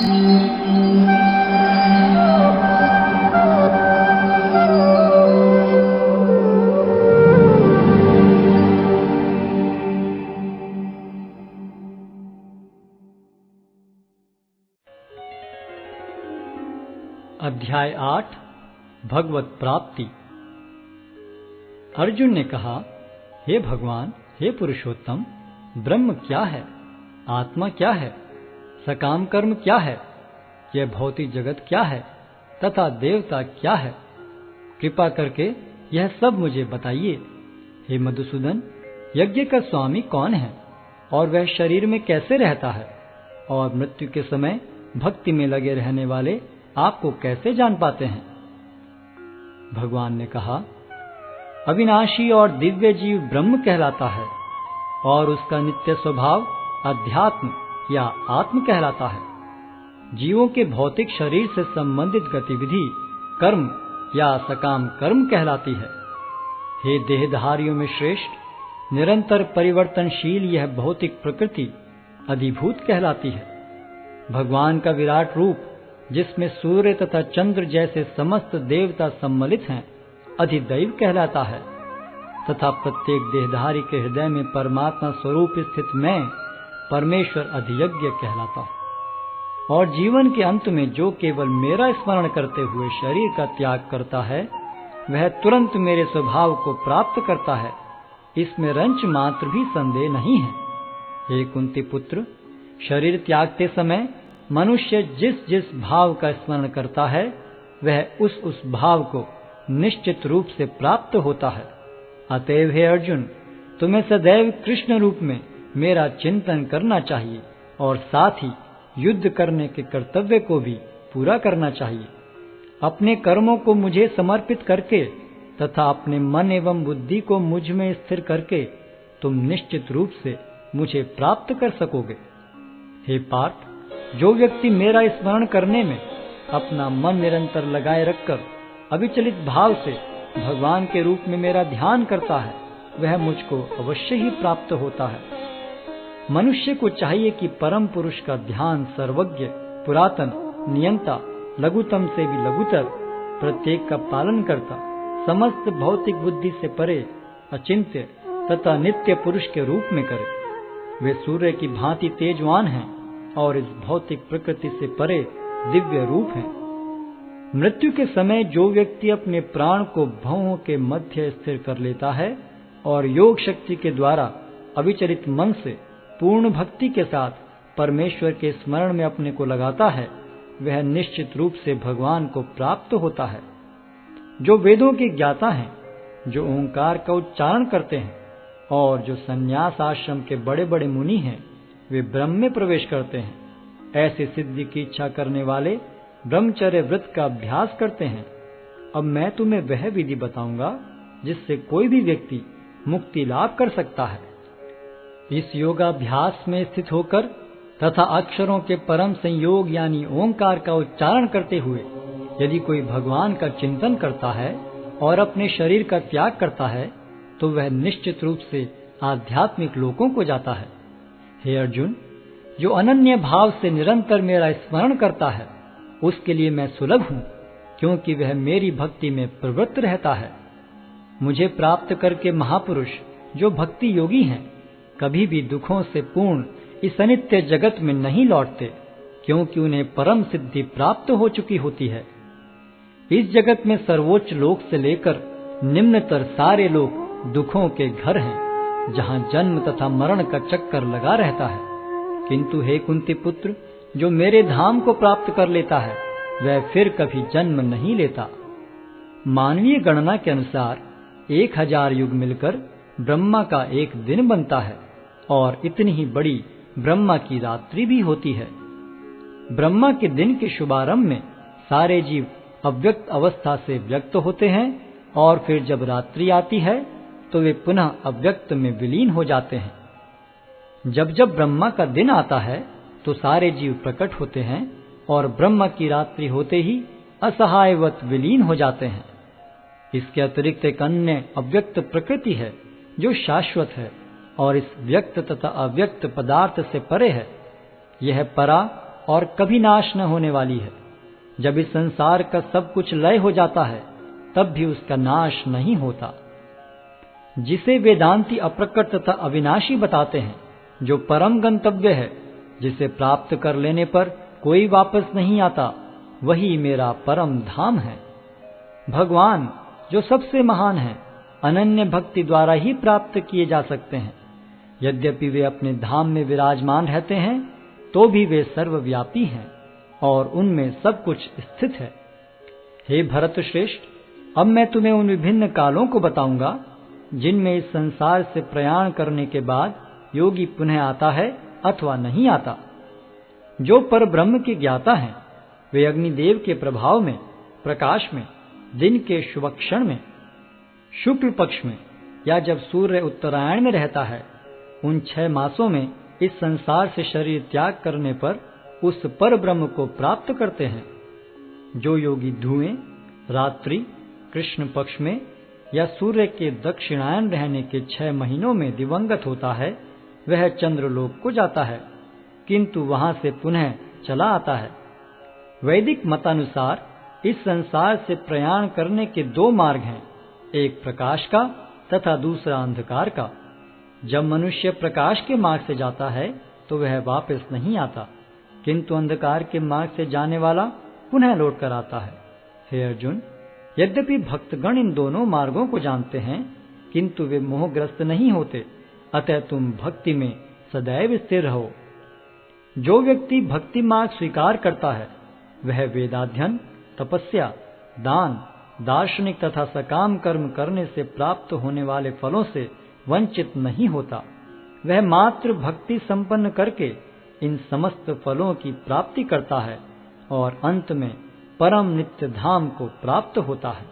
अध्याय 8 भगवत प्राप्ति। अर्जुन ने कहा, हे भगवान, हे पुरुषोत्तम, ब्रह्म क्या है, आत्मा क्या है, सकाम कर्म क्या है, यह भौतिक जगत क्या है तथा देवता क्या है? कृपा करके यह सब मुझे बताइए। हे मधुसूदन, यज्ञ का स्वामी कौन है और वह शरीर में कैसे रहता है, और मृत्यु के समय भक्ति में लगे रहने वाले आपको कैसे जान पाते हैं? भगवान ने कहा, अविनाशी और दिव्य जीव ब्रह्म कहलाता है और उसका नित्य स्वभाव अध्यात्म या आत्म कहलाता है। जीवों के भौतिक शरीर से संबंधित गतिविधि कर्म या सकाम कर्म कहलाती है। हे देहधारियों में श्रेष्ठ, निरंतर परिवर्तनशील यह भौतिक प्रकृति अधिभूत कहलाती है। भगवान का विराट रूप, जिसमें सूर्य तथा चंद्र जैसे समस्त देवता सम्मिलित हैं, अधिदैव कहलाता है तथा प्रत्येक देहधारी के हृदय में परमात्मा स्वरूप स्थित मैं परमेश्वर अधियज्ञ कहलाता हूँ। और जीवन के अंत में जो केवल मेरा स्मरण करते हुए शरीर का त्याग करता है, वह तुरंत मेरे स्वभाव को प्राप्त करता है, इसमें रंच मात्र भी संदेह नहीं है। हे कुंती पुत्र, शरीर त्यागते समय मनुष्य जिस जिस भाव का स्मरण करता है, वह उस भाव को निश्चित रूप से प्राप्त होता है। अतएव हे अर्जुन, तुम्हें सदैव कृष्ण रूप में मेरा चिंतन करना चाहिए और साथ ही युद्ध करने के कर्तव्य को भी पूरा करना चाहिए। अपने कर्मों को मुझे समर्पित करके तथा अपने मन एवं बुद्धि को मुझ में स्थिर करके तुम निश्चित रूप से मुझे प्राप्त कर सकोगे। हे पार्थ, जो व्यक्ति मेरा स्मरण करने में अपना मन निरंतर लगाए रखकर अविचलित भाव से भगवान के रूप में मेरा ध्यान करता है, वह मुझको अवश्य ही प्राप्त होता है। मनुष्य को चाहिए कि परम पुरुष का ध्यान सर्वज्ञ, पुरातन, नियंता, लघुतम से भी लघुतर, प्रत्येक का पालन करता, समस्त भौतिक बुद्धि से परे, अचिंत्य तथा नित्य पुरुष के रूप में करे। वे सूर्य की भांति तेजवान हैं और इस भौतिक प्रकृति से परे दिव्य रूप है। मृत्यु के समय जो व्यक्ति अपने प्राण को भवों के मध्य स्थिर कर लेता है और योग शक्ति के द्वारा अविचलित मन से पूर्ण भक्ति के साथ परमेश्वर के स्मरण में अपने को लगाता है, वह निश्चित रूप से भगवान को प्राप्त होता है। जो वेदों के ज्ञाता हैं, जो ओंकार का उच्चारण करते हैं और जो संन्यास आश्रम के बड़े बड़े मुनि हैं, वे ब्रह्म में प्रवेश करते हैं। ऐसे सिद्धि की इच्छा करने वाले ब्रह्मचर्य व्रत का अभ्यास करते हैं। अब मैं तुम्हें वह विधि बताऊंगा जिससे कोई भी व्यक्ति मुक्ति लाभ कर सकता है। इस योगाभ्यास में स्थित होकर तथा अक्षरों के परम संयोग यानी ओंकार का उच्चारण करते हुए यदि कोई भगवान का चिंतन करता है और अपने शरीर का त्याग करता है, तो वह निश्चित रूप से आध्यात्मिक लोकों को जाता है। हे अर्जुन, जो अनन्य भाव से निरंतर मेरा स्मरण करता है, उसके लिए मैं सुलभ हूँ, क्योंकि वह मेरी भक्ति में प्रवृत्त रहता है। मुझे प्राप्त करके महापुरुष जो भक्ति योगी हैं, कभी भी दुखों से पूर्ण इस अनित्य जगत में नहीं लौटते, क्योंकि उन्हें परम सिद्धि प्राप्त हो चुकी होती है। इस जगत में सर्वोच्च लोक से लेकर निम्नतर सारे लोक दुखों के घर हैं, जहाँ जन्म तथा मरण का चक्कर लगा रहता है। किंतु हे कुंती पुत्र, जो मेरे धाम को प्राप्त कर लेता है, वह फिर कभी जन्म नहीं लेता। मानवीय गणना के अनुसार 1000 युग मिलकर ब्रह्मा का एक दिन बनता है और इतनी ही बड़ी ब्रह्मा की रात्रि भी होती है। ब्रह्मा के दिन के शुभारंभ में सारे जीव अव्यक्त अवस्था से व्यक्त होते हैं और फिर जब रात्रि आती है तो वे पुनः अव्यक्त में विलीन हो जाते हैं। जब जब ब्रह्मा का दिन आता है तो सारे जीव प्रकट होते हैं और ब्रह्मा की रात्रि होते ही असहायवत विलीन हो जाते हैं। इसके अतिरिक्त एक अन्य अव्यक्त प्रकृति है जो शाश्वत है और इस व्यक्त तथा अव्यक्त पदार्थ से परे है। यह परा और कभी नाश न होने वाली है। जब इस संसार का सब कुछ लय हो जाता है तब भी उसका नाश नहीं होता। जिसे वेदांती अप्रकट तथा अविनाशी बताते हैं, जो परम गंतव्य है, जिसे प्राप्त कर लेने पर कोई वापस नहीं आता, वही मेरा परम धाम है। भगवान जो सबसे महान है, अनन्य भक्ति द्वारा ही प्राप्त किए जा सकते हैं। यद्यपि वे अपने धाम में विराजमान रहते हैं तो भी वे सर्वव्यापी हैं और उनमें सब कुछ स्थित है। हे भरत श्रेष्ठ, अब मैं तुम्हें उन विभिन्न कालों को बताऊंगा जिनमें इस संसार से प्रयाण करने के बाद योगी पुनः आता है अथवा नहीं आता। जो पर ब्रह्म के ज्ञाता हैं, वे अग्निदेव के प्रभाव में, प्रकाश में, दिन के शुभ क्षण में, शुक्ल पक्ष में या जब सूर्य उत्तरायण में रहता है, उन 6 मासों में इस संसार से शरीर त्याग करने पर उस पर ब्रह्म को प्राप्त करते हैं। जो योगी धुएं, रात्रि, कृष्ण पक्ष में या सूर्य के दक्षिणायन रहने के 6 महीनों में दिवंगत होता है, वह चंद्रलोक को जाता है, किंतु वहां से पुनः चला आता है। वैदिक मतानुसार इस संसार से प्रयाण करने के 2 मार्ग हैं, एक प्रकाश का तथा दूसरा अंधकार का। जब मनुष्य प्रकाश के मार्ग से जाता है तो वह वापस नहीं आता, किंतु अंधकार के मार्ग से जाने वाला पुनः लौट कर आता है। हे अर्जुन, यद्यपि भक्तगण इन दोनों मार्गों को जानते हैं, किंतु वे मोहग्रस्त नहीं होते, अतः तुम भक्ति में सदैव स्थिर रहो। जो व्यक्ति भक्ति मार्ग स्वीकार करता है, वह वेदाध्ययन, तपस्या, दान, दार्शनिक तथा सकाम कर्म करने से प्राप्त होने वाले फलों से वंचित नहीं होता। वह मात्र भक्ति संपन्न करके इन समस्त फलों की प्राप्ति करता है और अंत में परम नित्य धाम को प्राप्त होता है।